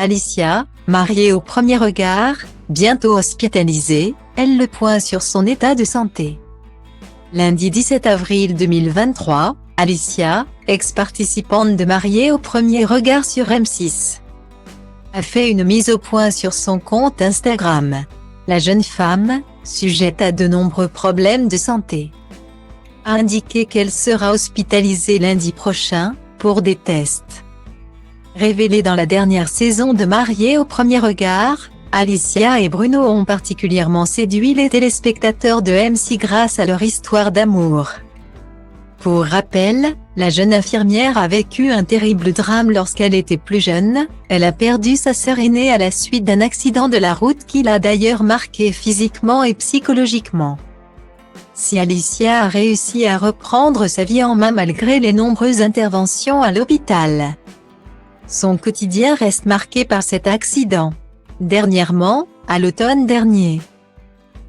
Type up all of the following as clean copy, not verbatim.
Alicia, mariée au premier regard, bientôt hospitalisée, elle le point sur son état de santé. Lundi 17 avril 2023, Alicia, ex-participante de Mariée au premier regard sur M6, a fait une mise au point sur son compte Instagram. La jeune femme, sujette à de nombreux problèmes de santé, a indiqué qu'elle sera hospitalisée lundi prochain, pour des tests. Révélée dans la dernière saison de Mariée au premier regard, Alicia et Bruno ont particulièrement séduit les téléspectateurs de M6 grâce à leur histoire d'amour. Pour rappel, la jeune infirmière a vécu un terrible drame lorsqu'elle était plus jeune. Elle a perdu sa sœur aînée à la suite d'un accident de la route qui l'a d'ailleurs marquée physiquement et psychologiquement. Si Alicia a réussi à reprendre sa vie en main malgré les nombreuses interventions à l'hôpital, son quotidien reste marqué par cet accident. Dernièrement, à l'automne dernier,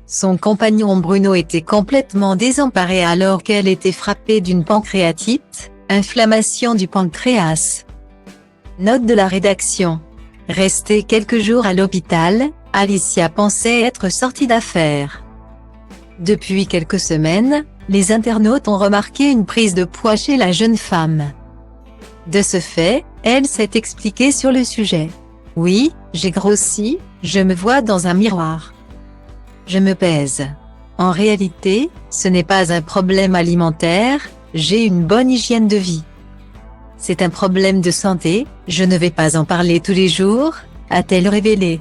son compagnon Bruno était complètement désemparé alors qu'elle était frappée d'une pancréatite, inflammation du pancréas. Note de la rédaction. Restée quelques jours à l'hôpital, Alicia pensait être sortie d'affaires. Depuis quelques semaines, les internautes ont remarqué une prise de poids chez la jeune femme. De ce fait, elle s'est expliquée sur le sujet. Oui, j'ai grossi, je me vois dans un miroir. Je me pèse. En réalité, ce n'est pas un problème alimentaire, j'ai une bonne hygiène de vie. C'est un problème de santé, je ne vais pas en parler tous les jours, a-t-elle révélé.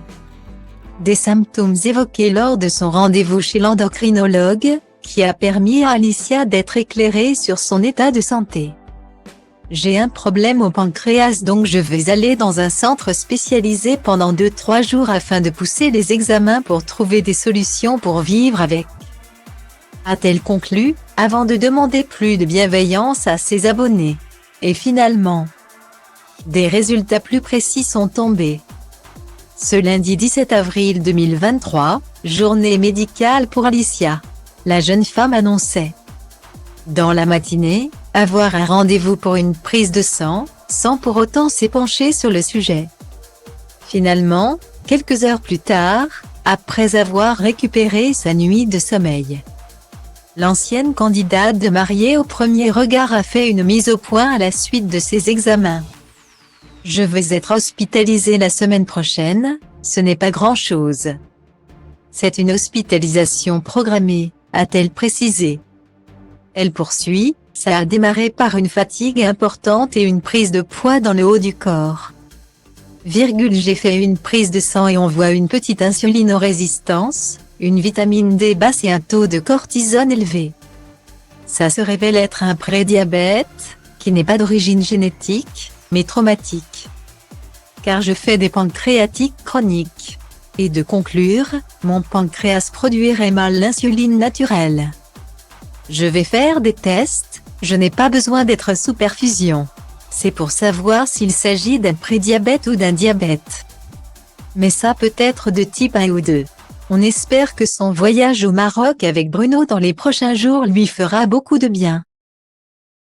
Des symptômes évoqués lors de son rendez-vous chez l'endocrinologue, qui a permis à Alicia d'être éclairée sur son état de santé. J'ai un problème au pancréas donc je vais aller dans un centre spécialisé pendant 2-3 jours afin de pousser les examens pour trouver des solutions pour vivre avec. A-t-elle conclu, avant de demander plus de bienveillance à ses abonnés. Et finalement, des résultats plus précis sont tombés. Ce lundi 17 avril 2023, journée médicale pour Alicia. La jeune femme annonçait, dans la matinée, avoir un rendez-vous pour une prise de sang, sans pour autant s'épancher sur le sujet. Finalement, quelques heures plus tard, après avoir récupéré sa nuit de sommeil, l'ancienne candidate de Mariée au premier regard a fait une mise au point à la suite de ses examens. Je vais être hospitalisée la semaine prochaine, ce n'est pas grand-chose. C'est une hospitalisation programmée, a-t-elle précisé. Elle poursuit, ça a démarré par une fatigue importante et une prise de poids dans le haut du corps. J'ai fait une prise de sang et on voit une petite insulinorésistance, une vitamine D basse et un taux de cortisone élevé. Ça se révèle être un prédiabète, qui n'est pas d'origine génétique, mais traumatique. Car je fais des pancréatiques chroniques. Et de conclure, mon pancréas produirait mal l'insuline naturelle. Je vais faire des tests, je n'ai pas besoin d'être sous perfusion. C'est pour savoir s'il s'agit d'un prédiabète ou d'un diabète. Mais ça peut être de type 1 ou 2. On espère que son voyage au Maroc avec Bruno dans les prochains jours lui fera beaucoup de bien.